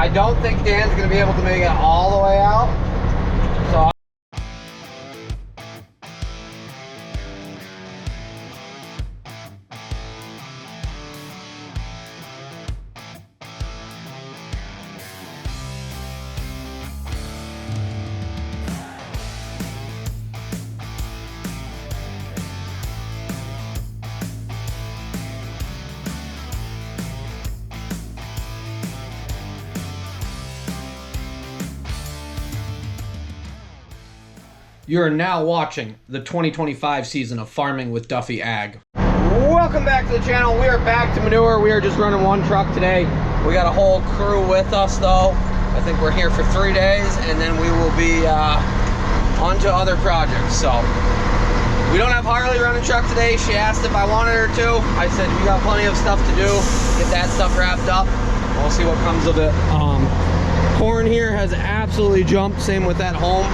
I don't think Dan's going to be able to make it all the way out. So You are now watching the 2025 season of Farming with Duffy Ag. welcome back to the channel. We are back to Manure. We are just running one truck today. We got a whole crew with us though. I think we're here for 3 days and then we will be on to other projects. So we don't have Harley running truck today. She asked if I wanted her to. I said we got plenty of stuff to do. Get that stuff wrapped up. We'll see what comes of it. Corn here has absolutely jumped. Same with that home.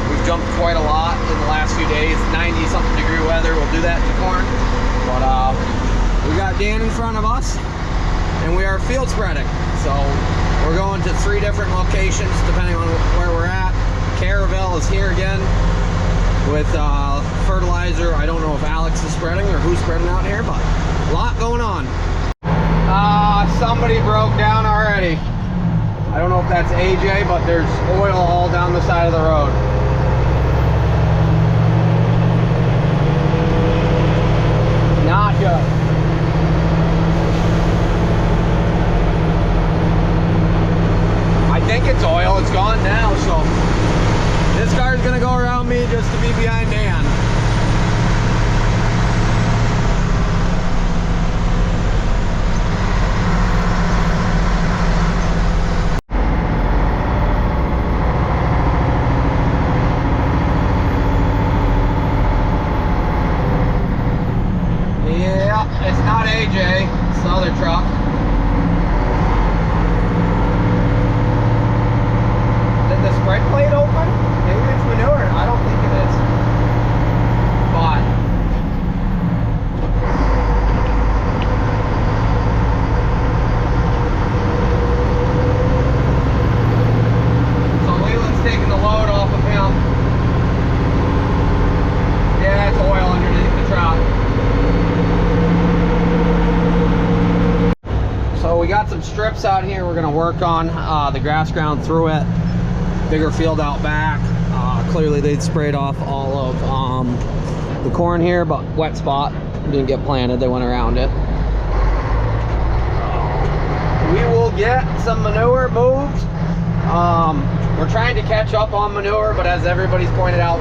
We've jumped quite a lot in the last few days. 90-something degree weather will do that to corn. But we got Dan in front of us, and we are field spreading. So we're going to 3 different locations depending on where we're at. Caravelle is here again with fertilizer. I don't know if Alex is spreading or who's spreading out here, but a lot going on. Somebody broke down already. I don't know if that's AJ, but there's oil all down the side of the road. Not good. I think it's oil. It's gone now, so this car's gonna go around me just to be behind Dan. It's not AJ, it's the other truck. Did the spread plate open? Maybe it's manure. I don't think it is. But so Leland's taking the load off of him. Yeah, it's oil underneath the truck. So we got some strips out here we're gonna work on, the grass ground through it, bigger field out back. Clearly they'd sprayed off all of the corn here, but wet spot, didn't get planted, they went around it. We will get some manure moved. We're trying to catch up on manure, but as everybody's pointed out,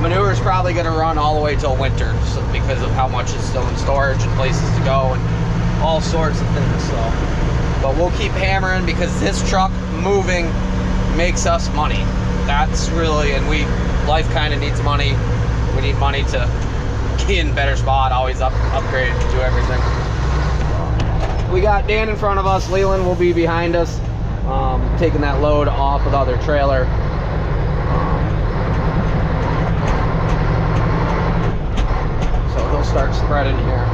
manure is probably gonna run all the way till winter, so, because of how much is still in storage and places to go and all sorts of things. So but we'll keep hammering because this truck moving makes us money. That's really, and life kind of needs money. We need money to get in a better spot, always upgrade, do everything. We got Dan in front of us. Leland will be behind us, taking that load off with the other trailer. So he'll start spreading here.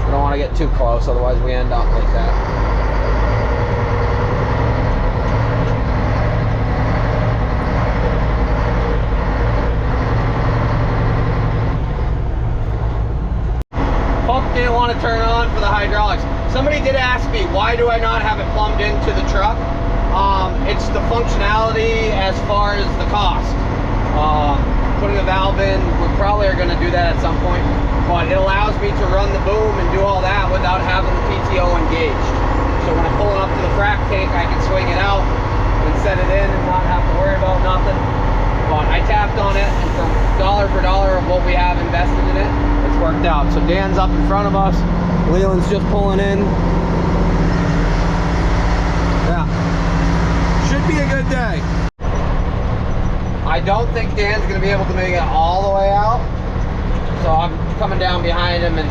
We don't want to get too close, otherwise we end up like that. Pump didn't want to turn on for the hydraulics. Somebody did ask me, why do I not have it plumbed into the truck? It's the functionality as far as the cost. Putting a valve in, we probably are going to do that at some point. But it allows me to run the boom and do all that without having the PTO engaged. So when I'm pulling up to the frac tank, I can swing it out and set it in and not have to worry about nothing. But I tapped on it, and for dollar for dollar of what we have invested in it, it's worked out. So Dan's up in front of us. Leland's just pulling in. Yeah. Should be a good day. I don't think Dan's going to be able to make it all the way out. So I'm coming down behind him and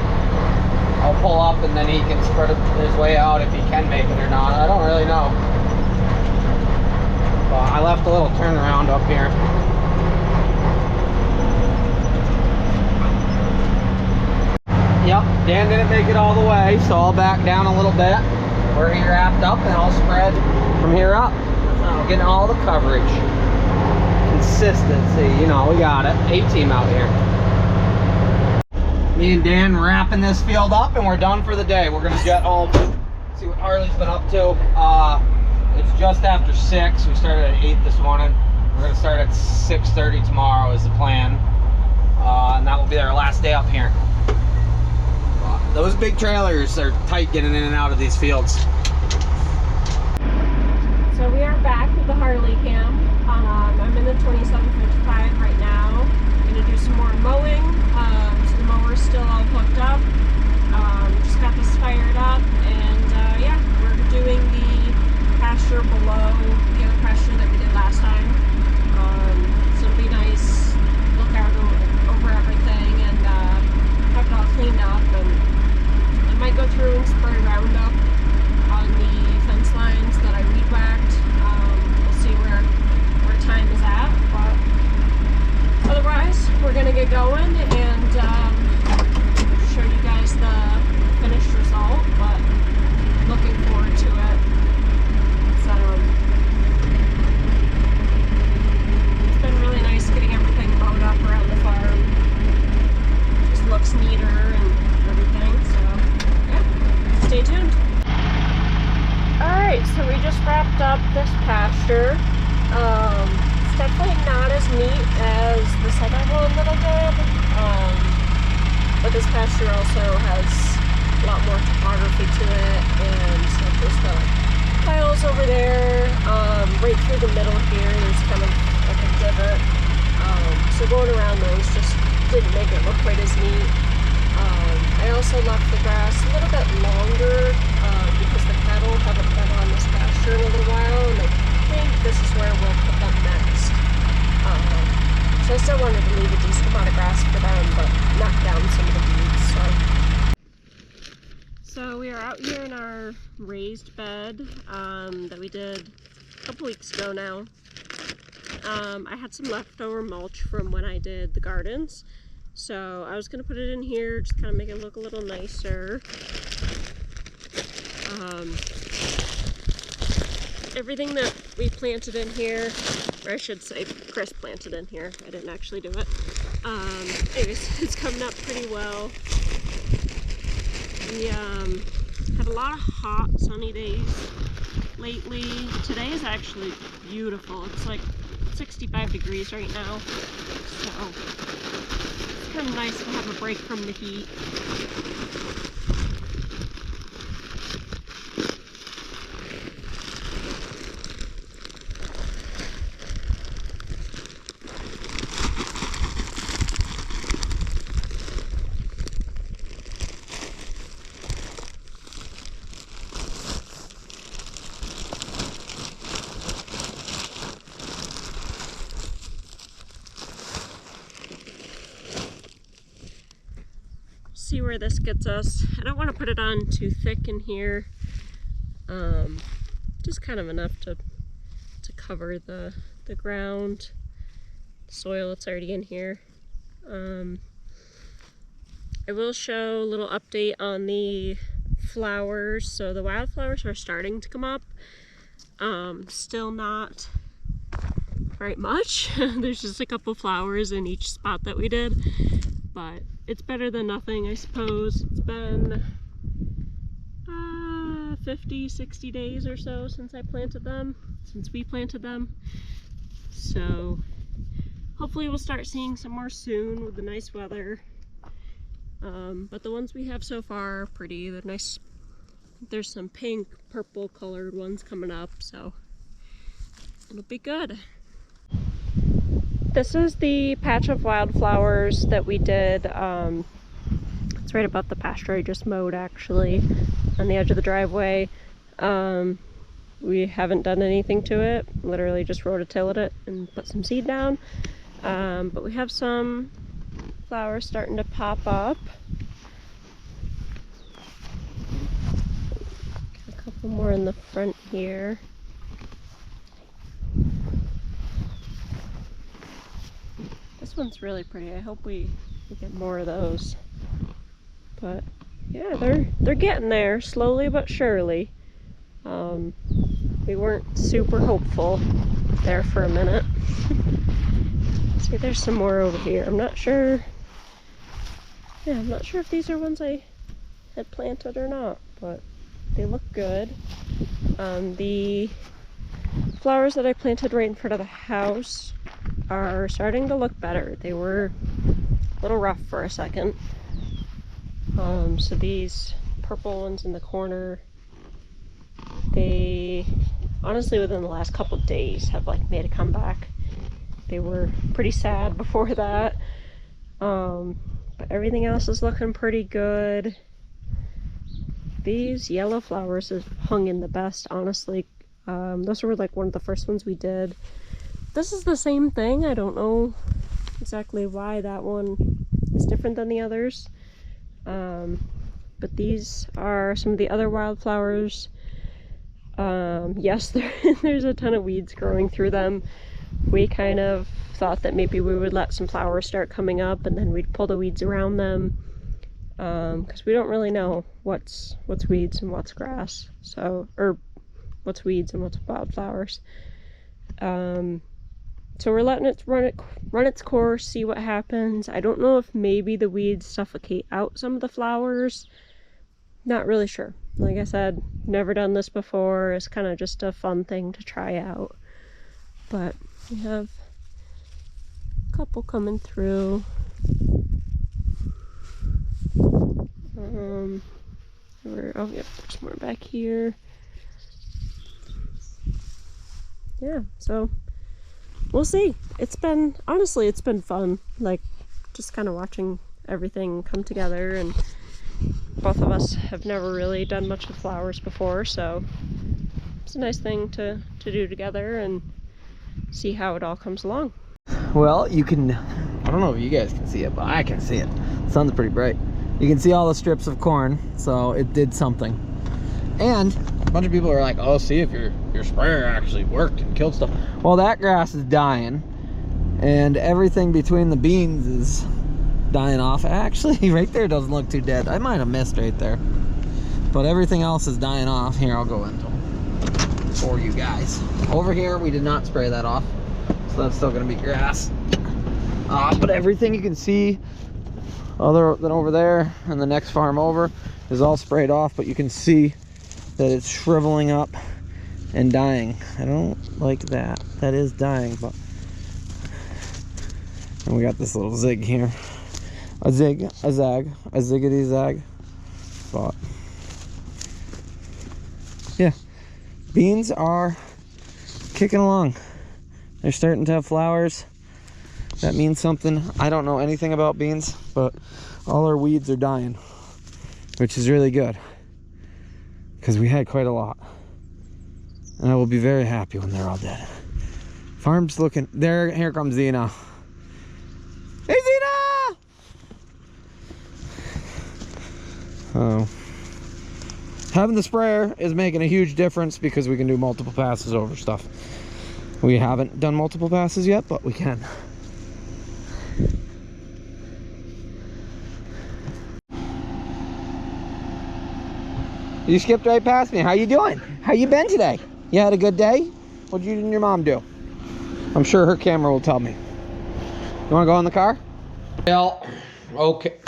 I'll pull up and then he can spread his way out if he can make it or not. I don't really know. But I left a little turnaround up here. Yep, Dan didn't make it all the way, so I'll back down a little bit. We're here wrapped up and I'll spread from here up. So getting all the coverage. Consistency, you know, we got it. A-team out here. Me and Dan wrapping this field up and we're done for the day. We're gonna jet home, see what Harley's been up to. It's just after 6. We started at 8 this morning. We're gonna start at 6:30 tomorrow is the plan. And that will be our last day up here. Those big trailers are tight getting in and out of these fields. So we are back with the Harley cam. I'm in the 2755 right now. I'm gonna do some more mowing. So the mower's still all hooked up. Just got this fired up, and yeah, we're doing the pasture below the other pasture that we did last time. So it'll be nice, look out over everything, and have it all cleaned up. And I might go through and spray Roundup on the fence lines that I weed whacked. We'll see where time is at, but otherwise we're gonna get going and show you guys the finished result, but looking forward to it. So it's been really nice getting everything mowed up around the farm. Just looks neater and everything, so yeah, stay tuned. Alright, so we just wrapped up this pasture. It's definitely not as neat as the second one that I did, but this pasture also has a lot more topography to it, and so there's the piles over there, right through the middle here, there's kind of like a divot, so going around those just didn't make it look quite as neat. I also left the grass a little bit longer, because the cattle haven't been on this pasture in a little while, and I think this is where we'll put them next. So I still wanted to leave a decent amount of grass for them, but knock down some of the weeds. So we are out here in our raised bed that we did a couple weeks ago now. I had some leftover mulch from when I did the gardens, so I was going to put it in here, just kind of make it look a little nicer. Everything that we planted in here, or I should say Chris planted in here, I didn't actually do it. Anyways, it's coming up pretty well. We had a lot of hot sunny days lately. Today is actually beautiful. It's like 65 degrees right now, so it's kind of nice to have a break from the heat. See where this gets us. I don't want to put it on too thick in here, just kind of enough to cover the ground, the soil that's already in here. I will show a little update on the flowers. So the wildflowers are starting to come up, still not very much. There's just a couple flowers in each spot that we did, but it's better than nothing, I suppose. It's been 50, 60 days or so since we planted them. So hopefully we'll start seeing some more soon with the nice weather. But the ones we have so far are pretty. They're nice. There's some pink, purple colored ones coming up, so it'll be good. This is the patch of wildflowers that we did. It's right above the pasture I just mowed, actually, on the edge of the driveway. We haven't done anything to it, literally just rototilled it and put some seed down. But we have some flowers starting to pop up. A couple more in the front here. This one's really pretty. I hope we get more of those. But yeah, they're getting there, slowly but surely. We weren't super hopeful there for a minute. See, there's some more over here. I'm not sure. Yeah, I'm not sure if these are ones I had planted or not, but they look good. The flowers that I planted right in front of the house are starting to look better. They were a little rough for a second. So these purple ones in the corner, they honestly within the last couple days have like made a comeback. They were pretty sad before that. But everything else is looking pretty good. These yellow flowers have hung in the best, honestly. Those were like one of the first ones we did. This is the same thing. I don't know exactly why that one is different than the others. But these are some of the other wildflowers. Yes, there's a ton of weeds growing through them. We kind of thought that maybe we would let some flowers start coming up and then we'd pull the weeds around them. Because we don't really know what's weeds and what's grass. So, or what's weeds and what's wildflowers. So we're letting it run its course, see what happens. I don't know if maybe the weeds suffocate out some of the flowers. Not really sure. Like I said, never done this before. It's kind of just a fun thing to try out. But we have a couple coming through. Oh yep, there's more back here. Yeah, so we'll see. Honestly, it's been fun. Like, just kind of watching everything come together, and both of us have never really done much with flowers before, so it's a nice thing to do together and see how it all comes along. Well, you can, I don't know if you guys can see it, but I can see it. The sun's pretty bright. You can see all the strips of corn, so it did something. And a bunch of people are like, oh, see if your sprayer actually worked and killed stuff. Well, that grass is dying, and everything between the beans is dying off. Actually, right there doesn't look too dead. I might have missed right there. But everything else is dying off. Here, I'll go into them for you guys. Over here, we did not spray that off, so that's still gonna be grass. But everything you can see other than over there and the next farm over is all sprayed off, but you can see that it's shriveling up and dying. I don't like that. That is dying, but and we got this little zig here. A zig, a zag, a ziggity zag. But yeah, beans are kicking along. They're starting to have flowers. That means something. I don't know anything about beans, but all our weeds are dying, which is really good because we had quite a lot. And I will be very happy when they're all dead. Farm's looking there. Here comes Zena. Hey, Zena! Oh, having the sprayer is making a huge difference because we can do multiple passes over stuff. We haven't done multiple passes yet, but we can. You skipped right past me. How you doing? How you been today? You had a good day? What did you and your mom do? I'm sure her camera will tell me. You want to go in the car? Well, okay.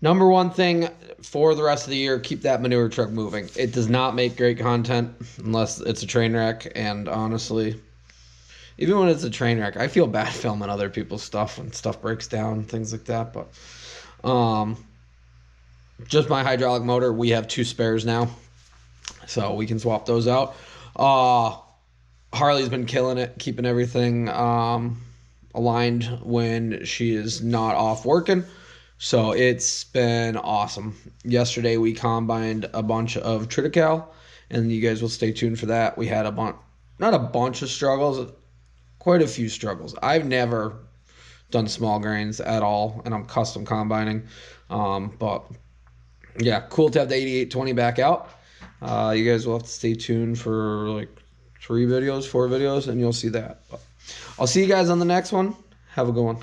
Number one thing for the rest of the year, keep that manure truck moving. It does not make great content unless it's a train wreck, and honestly, even when it's a train wreck, I feel bad filming other people's stuff when stuff breaks down, things like that. But just my hydraulic motor, we have 2 spares now, so we can swap those out. Harley's been killing it, keeping everything aligned when she is not off working, so it's been awesome. Yesterday we combined a bunch of triticale, and you guys will stay tuned for that. We had not a bunch of struggles, quite a few struggles. I've never done small grains at all, and I'm custom combining, but yeah, cool to have the 8820 back out. You guys will have to stay tuned for like 4 videos, and you'll see that. But I'll see you guys on the next one. Have a good one.